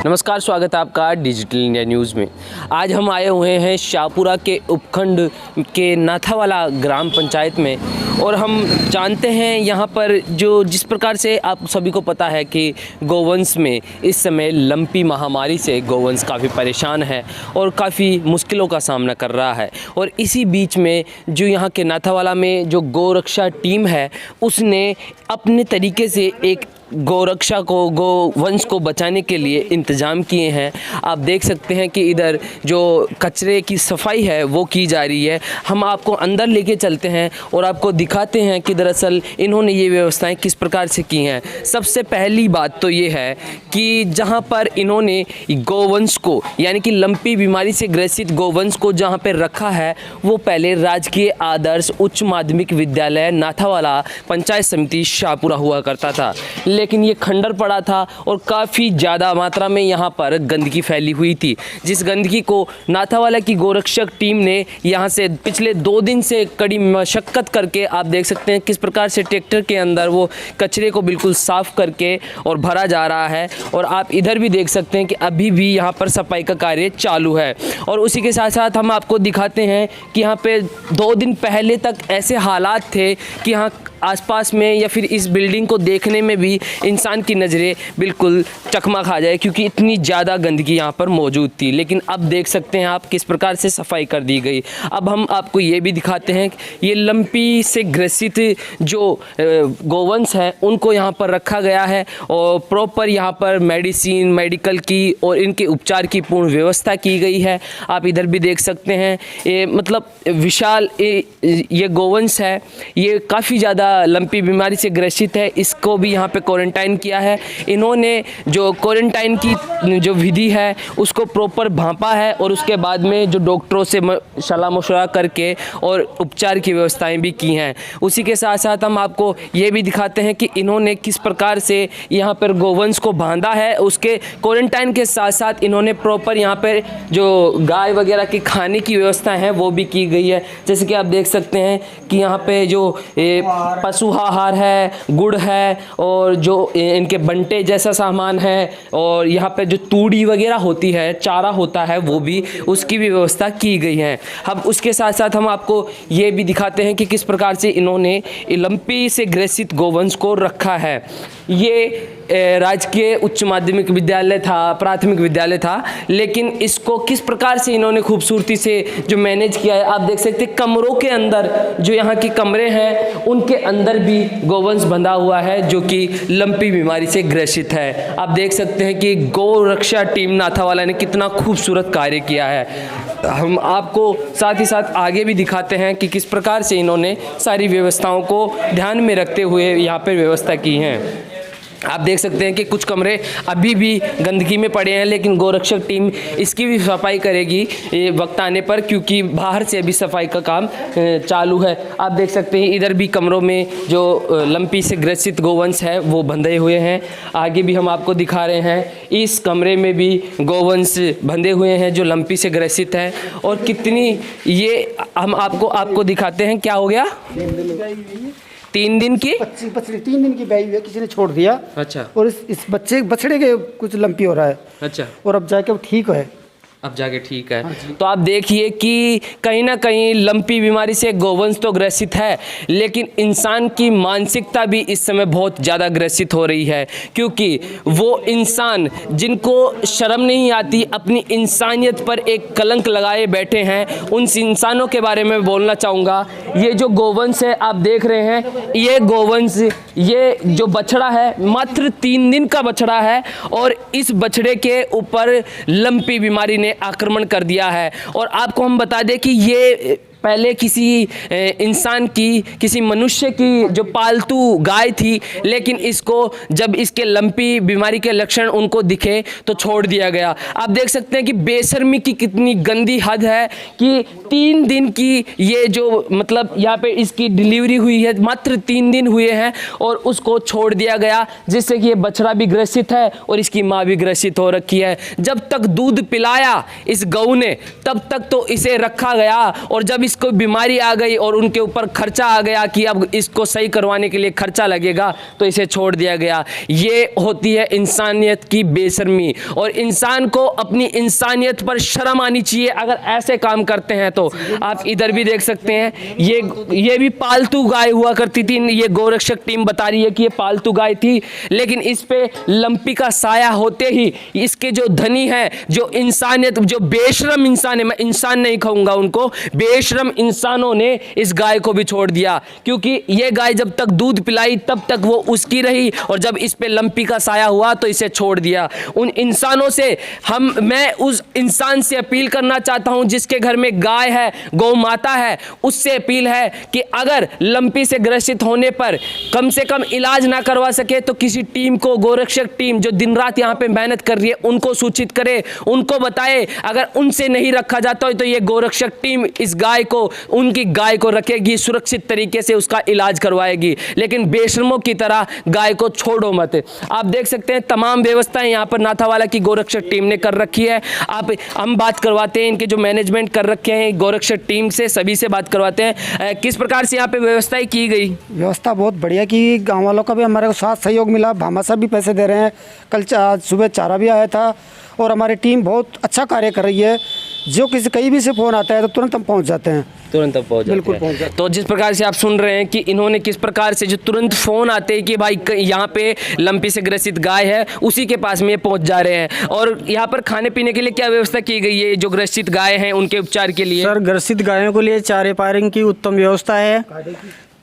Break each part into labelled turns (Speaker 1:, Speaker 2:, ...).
Speaker 1: नमस्कार, स्वागत है आपका डिजिटल इंडिया न्यूज़ में। आज हम आए हुए हैं शाहपुरा के उपखंड के नाथावाला ग्राम पंचायत में और हम जानते हैं यहाँ पर जिस प्रकार से आप सभी को पता है कि गौवंश में इस समय लंपी महामारी से गौवंश काफ़ी परेशान है और काफ़ी मुश्किलों का सामना कर रहा है। और इसी बीच में जो यहाँ के नाथावाला में जो गौरक्षा टीम है उसने अपने तरीके से एक गौरक्षा को गौवंश को बचाने के लिए इंतज़ाम किए हैं। आप देख सकते हैं कि इधर जो कचरे की सफाई है वो की जा रही है। हम आपको अंदर लेके चलते हैं और आपको दिखाते हैं कि दरअसल इन्होंने ये व्यवस्थाएं किस प्रकार से की हैं। सबसे पहली बात तो ये है कि जहां पर इन्होंने गौवंश को यानी कि लंपी बीमारी से ग्रसित गौवंश को जहां पर रखा है वो पहले राजकीय आदर्श उच्च माध्यमिक विद्यालय नाथावाला पंचायत समिति शाहपुरा हुआ करता था, लेकिन ये खंडर पड़ा था और काफ़ी ज़्यादा मात्रा में यहाँ पर गंदगी फैली हुई थी, जिस गंदगी को नाथावाला की गौरक्षक टीम ने यहाँ से पिछले 2 दिन से कड़ी मशक्क़त करके आप देख सकते हैं किस प्रकार से ट्रैक्टर के अंदर वो कचरे को बिल्कुल साफ़ करके और भरा जा रहा है। और आप इधर भी देख सकते हैं कि अभी भी यहाँ पर सफाई का कार्य चालू है। और उसी के साथ साथ हम आपको दिखाते हैं कि यहाँ पे 2 दिन पहले तक ऐसे हालात थे कि यहाँ आसपास में या फिर इस बिल्डिंग को देखने में भी इंसान की नज़रें बिल्कुल चकमा खा जाए, क्योंकि इतनी ज़्यादा गंदगी यहाँ पर मौजूद थी। लेकिन अब देख सकते हैं आप किस प्रकार से सफाई कर दी गई। अब हम आपको ये भी दिखाते हैं ये लंपी से ग्रसित जो गौवंश हैं उनको यहाँ पर रखा गया है और प्रॉपर यहाँ पर मेडिसिन मेडिकल की और इनके उपचार की पूर्ण व्यवस्था की गई है। आप इधर भी देख सकते हैं ये मतलब विशाल ये गौवंश है, ये काफ़ी ज़्यादा लंपी बीमारी से ग्रसित है। इसको भी यहाँ पे क्वारंटाइन किया है। इन्होंने जो क्वारंटाइन की जो विधि है उसको प्रॉपर भांपा है और उसके बाद में जो डॉक्टरों से सलाह मशवरा करके और उपचार की व्यवस्थाएं भी की हैं। उसी के साथ साथ हम आपको ये भी दिखाते हैं कि इन्होंने किस प्रकार से यहाँ पर गौवंश को बांधा है। उसके क्वारंटाइन के साथ साथ इन्होंने प्रॉपर यहाँ पर जो गाय वगैरह के खाने की व्यवस्था है वो भी की गई है। जैसे कि आप देख सकते हैं कि यहाँ पे जो पशु आहार है, गुड़ है और जो इनके बंटे जैसा सामान है और यहाँ पे जो तूड़ी वगैरह होती है, चारा होता है, वो भी उसकी भी व्यवस्था की गई है। हम उसके साथ साथ हम आपको ये भी दिखाते हैं कि किस प्रकार से इन्होंने लंपी से ग्रसित गौवंश को रखा है। ये राजकीय उच्च माध्यमिक विद्यालय था, प्राथमिक विद्यालय था, लेकिन इसको किस प्रकार से इन्होंने खूबसूरती से जो मैनेज किया है। आप देख सकते हैं कमरों के अंदर जो यहाँ के कमरे हैं उनके अंदर भी गौवंश बंधा हुआ है जो कि लंपी बीमारी से ग्रसित है। आप देख सकते हैं कि गौरक्षा टीम नाथावाला ने कितना खूबसूरत कार्य किया है। हम आपको साथ ही साथ आगे भी दिखाते हैं कि किस प्रकार से इन्होंने सारी व्यवस्थाओं को ध्यान में रखते हुए यहाँ पर व्यवस्था की है। आप देख सकते हैं कि कुछ कमरे अभी भी गंदगी में पड़े हैं, लेकिन गौरक्षक टीम इसकी भी सफाई करेगी वक्त आने पर, क्योंकि बाहर से अभी सफाई का काम चालू है। आप देख सकते हैं इधर भी कमरों में जो लंपी से ग्रसित गौवंश है वो बंधे हुए हैं। आगे भी हम आपको दिखा रहे हैं इस कमरे में भी गौवंश बंधे हुए हैं जो लंपी से ग्रसित है। और कितनी ये हम आपको दिखाते हैं। क्या हो गया? 3 दिन की
Speaker 2: 3 दिन की ब्याई हुई है, किसी ने छोड़ दिया।
Speaker 1: अच्छा।
Speaker 2: और इस बछड़े के कुछ लंपी हो रहा है।
Speaker 1: अच्छा।
Speaker 2: और अब जाके वो ठीक है।
Speaker 1: अब जाके ठीक है। तो आप देखिए कि कहीं ना कहीं लंपी बीमारी से गौवंश तो ग्रसित है, लेकिन इंसान की मानसिकता भी इस समय बहुत ज़्यादा ग्रसित हो रही है, क्योंकि वो इंसान जिनको शर्म नहीं आती अपनी इंसानियत पर एक कलंक लगाए बैठे हैं, उन इंसानों के बारे में बोलना चाहूँगा। ये जो गौवंश है आप देख रहे हैं, ये गौवंश ये जो बछड़ा है मात्र 3 दिन का बछड़ा है और इस बछड़े के ऊपर लंपी बीमारी ने आक्रमण कर दिया है। और आपको हम बता दें कि ये पहले किसी इंसान की, किसी मनुष्य की जो पालतू गाय थी, लेकिन इसको जब इसके लंपी बीमारी के लक्षण उनको दिखे तो छोड़ दिया गया। आप देख सकते हैं कि बेशर्मी की कितनी गंदी हद है कि 3 दिन की ये जो मतलब यहाँ पे इसकी डिलीवरी हुई है, मात्र 3 दिन हुए हैं और उसको छोड़ दिया गया, जिससे कि ये बछड़ा भी ग्रसित है और इसकी माँ भी ग्रसित हो रखी है। जब तक दूध पिलाया इस गऊ ने तब तक तो इसे रखा गया, और जब इसको बीमारी आ गई और उनके ऊपर खर्चा आ गया कि अब इसको सही करवाने के लिए खर्चा लगेगा, तो इसे छोड़ दिया गया। ये होती है इंसानियत की बेशर्मी, और इंसान को अपनी इंसानियत पर शर्म आनी चाहिए अगर ऐसे काम करते हैं तो। आप इधर भी देख सकते हैं, ये भी पालतू गाय हुआ करती थी। ये गोरक्षक टीम बता रही है कि ये पालतू गाय थी, लेकिन इस पे लंपी का साया होते ही इसके जो धनी है, जो इंसानियत, जो बेशरम इंसान है, मैं इंसान नहीं कहूंगा उनको, बेशरम इंसानों ने इस गाय को भी छोड़ दिया। क्योंकि ये गाय जब तक दूध पिलाई तब तक वो उसकी रही, और जब इस पे लंपी का साया हुआ तो इसे छोड़ दिया। उन इंसानों से मैं उस इंसान से अपील करना चाहता हूं जिसके घर में गाय है, गौ माता है, उससे अपील है कि अगर लंपी से ग्रसित होने पर कम से कम इलाज ना करवा सके तो किसी टीम को, गोरक्षक टीम जो दिन रात यहाँ पे मेहनत कर रही है, उनको सूचित करे, उनको बताए। अगर उनसे नहीं रखा जाता है तो ये गोरक्षक टीम इस गाय को, उनकी गाय को रखेगी, सुरक्षित तरीके से उसका इलाज करवाएगी। लेकिन बेशर्मों की तरह गाय को छोड़ो मत। आप देख सकते हैं तमाम व्यवस्थाएं यहाँ पर नाथावाला की गोरक्षक टीम ने कर रखी है। हम बात करवाते हैं इनके जो मैनेजमेंट कर रखे हैं गोरक्षक टीम से, सभी से बात करवाते हैं किस प्रकार से यहाँ पे व्यवस्थाएं की गई।
Speaker 2: व्यवस्था बहुत बढ़िया की, गांव वालों का भी हमारे को साथ सहयोग मिला, भामा साहब भी पैसे दे रहे हैं, कल आज सुबह चारा भी आया था, और हमारी टीम बहुत अच्छा कार्य कर रही है। जो किसी कहीं भी से फ़ोन आता है तो तुरंत हम पहुंच जाते हैं,
Speaker 1: तुरंत अब पहुंच
Speaker 2: बिल्कुल
Speaker 1: जाते हैं।
Speaker 2: पहुंच जाते हैं।
Speaker 1: तो जिस प्रकार से आप सुन रहे हैं कि इन्होंने किस प्रकार से जो तुरंत फ़ोन आते हैं कि भाई यहाँ पे लंपी से ग्रसित गाय है, उसी के पास में ये पहुंच जा रहे हैं। और यहाँ पर खाने पीने के लिए क्या व्यवस्था की गई है जो ग्रसित गाय हैं उनके उपचार के लिए?
Speaker 3: सर, ग्रसित गायों के लिए चारे पायरिंग की उत्तम व्यवस्था है,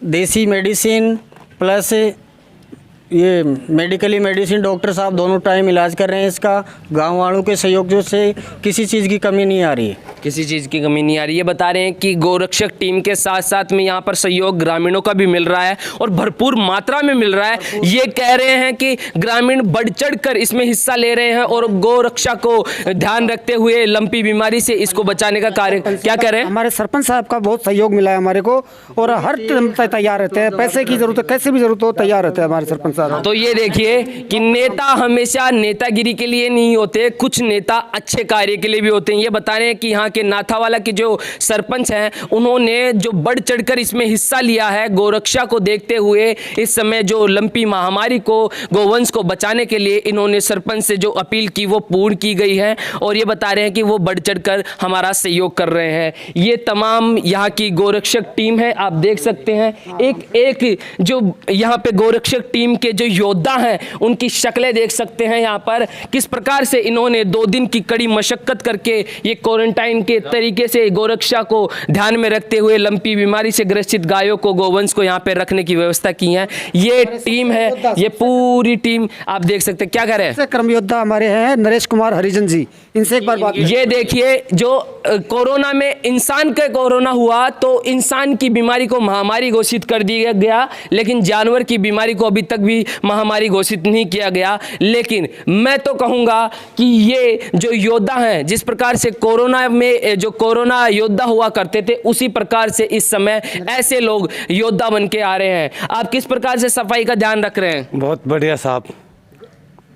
Speaker 3: देसी मेडिसिन प्लस ये मेडिकली मेडिसिन, डॉक्टर साहब दोनों टाइम इलाज कर रहे हैं इसका। गांव वालों के सहयोग से किसी चीज़ की कमी नहीं आ रही है,
Speaker 1: किसी चीज़ की कमी नहीं आ रही है। बता रहे हैं कि गोरक्षक टीम के साथ साथ में यहाँ पर सहयोग ग्रामीणों का भी मिल रहा है और भरपूर मात्रा में मिल रहा है। ये कह रहे हैं कि ग्रामीण बढ़ चढ़ कर इसमें हिस्सा ले रहे हैं और गोरक्षा को ध्यान रखते हुए लंपी बीमारी से इसको बचाने का कार्य क्या कह रहे हैं।
Speaker 2: हमारे सरपंच साहब का बहुत सहयोग मिला है हमारे को, और हर टाइम तैयार रहते हैं, पैसे की जरूरत है, कैसे भी जरूरत हो तैयार रहते हैं हमारे सरपंच साहब।
Speaker 1: तो ये देखिए कि नेता हमेशा नेतागिरी के लिए नहीं होते, कुछ नेता अच्छे कार्य के लिए भी होते हैं। ये बता रहे हैं कि यहाँ के नाथावाला के जो सरपंच हैं उन्होंने जो बढ़ चढ़कर इसमें हिस्सा लिया है गोरक्षा को देखते हुए। इस समय जो लंपी महामारी को, गोवंश को बचाने के लिए इन्होंने सरपंच से जो अपील की वो पूर्ण की गई है, और ये बता रहे हैं कि वो बढ़ चढ़कर हमारा सहयोग कर रहे हैं। ये तमाम यहाँ की गोरक्षक टीम है, आप देख सकते हैं एक एक जो यहाँ पे गोरक्षक टीम के जो योद्धा हैं उनकी शक्लें देख सकते हैं यहाँ पर, किस प्रकार से इन्होंने 2 दिन की कड़ी मशक्कत करके ये क्वारंटाइन के तरीके से गोरक्षा को ध्यान में रखते हुए लंपी बीमारी से ग्रसित गायों को, गोवंश को यहाँ पे रखने की व्यवस्था की है। ये टीम है, ये पूरी टीम आप देख सकते हैं। क्या कह रहे हैं
Speaker 2: कर्म योद्धा हमारे हैं नरेश कुमार हरिजन जी, इनसे एक बार बात।
Speaker 1: ये देखिए जो कोरोना में इंसान का कोरोना हुआ तो इंसान की बीमारी को महामारी घोषित कर दिया गया, लेकिन जानवर की बीमारी को अभी तक भी महामारी घोषित नहीं किया गया। लेकिन मैं तो कहूँगा कि ये जो योद्धा हैं, जिस प्रकार से कोरोना में जो कोरोना योद्धा हुआ करते थे, उसी प्रकार से इस समय ऐसे लोग योद्धा बन के आ रहे हैं। आप किस प्रकार से सफाई का ध्यान रख रहे हैं?
Speaker 4: बहुत बढ़िया साहब,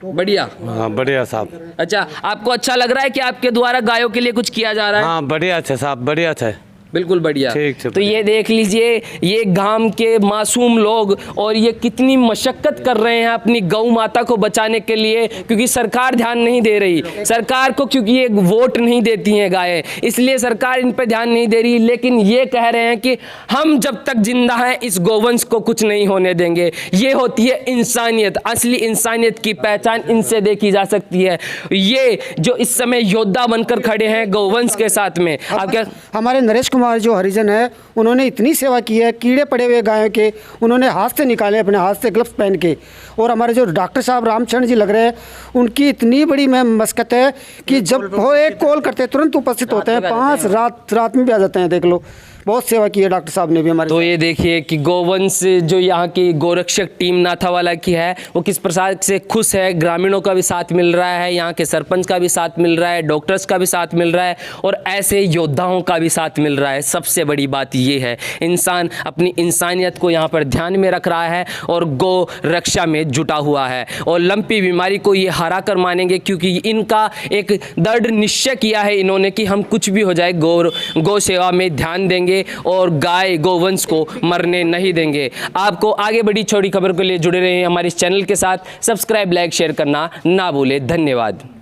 Speaker 1: बढ़िया।
Speaker 4: हाँ बढ़िया साहब।
Speaker 1: अच्छा, आपको अच्छा लग रहा है कि आपके द्वारा गायों के लिए कुछ किया जा रहा है?
Speaker 4: हाँ बढ़िया है साहब, बढ़िया है,
Speaker 1: बिल्कुल बढ़िया।
Speaker 4: ठीक है।
Speaker 1: तो ये देख लीजिए, ये गांव के मासूम लोग और ये कितनी मशक्कत कर रहे हैं अपनी गौ माता को बचाने के लिए, क्योंकि सरकार ध्यान नहीं दे रही। सरकार को क्योंकि ये वोट नहीं देती हैं गायें, इसलिए सरकार इन पर ध्यान नहीं दे रही। लेकिन ये कह रहे हैं कि हम जब तक जिंदा हैं इस गोवंश को कुछ नहीं होने देंगे। ये होती है इंसानियत, असली इंसानियत की पहचान इनसे देखी जा सकती है। ये जो इस समय योद्धा बनकर खड़े हैं गोवंश के साथ में। आप क्या
Speaker 2: हमारे नरेश कुमार जो हरिजन है, उन्होंने इतनी सेवा की है, कीड़े पड़े हुए गायों के उन्होंने हाथ से निकाले, अपने हाथ से ग्लव्स पहन के। और हमारे जो डॉक्टर साहब रामचरण जी लग रहे हैं, उनकी इतनी बड़ी मशक्कत है कि जब वो एक कॉल करते हैं तुरंत उपस्थित होते हैं, 5 रात में भी आ जाते हैं। देख लो, बहुत सेवा की है डॉक्टर साहब ने भी हमारे।
Speaker 1: तो ये देखिए कि गोवंश जो यहाँ की गोरक्षक टीम नाथावाला की है वो किस प्रकार से खुश है। ग्रामीणों का भी साथ मिल रहा है, यहाँ के सरपंच का भी साथ मिल रहा है, डॉक्टर्स का भी साथ मिल रहा है और ऐसे योद्धाओं का भी साथ मिल रहा है। सबसे बड़ी बात ये है, इंसान अपनी इंसानियत को यहाँ पर ध्यान में रख रहा है और गौ रक्षा में जुटा हुआ है और लंपी बीमारी को ये हरा कर मानेंगे, क्योंकि इनका एक दृढ़ निश्चय किया है इन्होंने कि हम कुछ भी हो जाए गौ सेवा में ध्यान देंगे रहेंगे और गाय गोवंश को मरने नहीं देंगे। आपको आगे बड़ी छोटी खबर के लिए जुड़े रहें हमारे इस चैनल के साथ। सब्सक्राइब, लाइक, शेयर करना ना भूलें। धन्यवाद।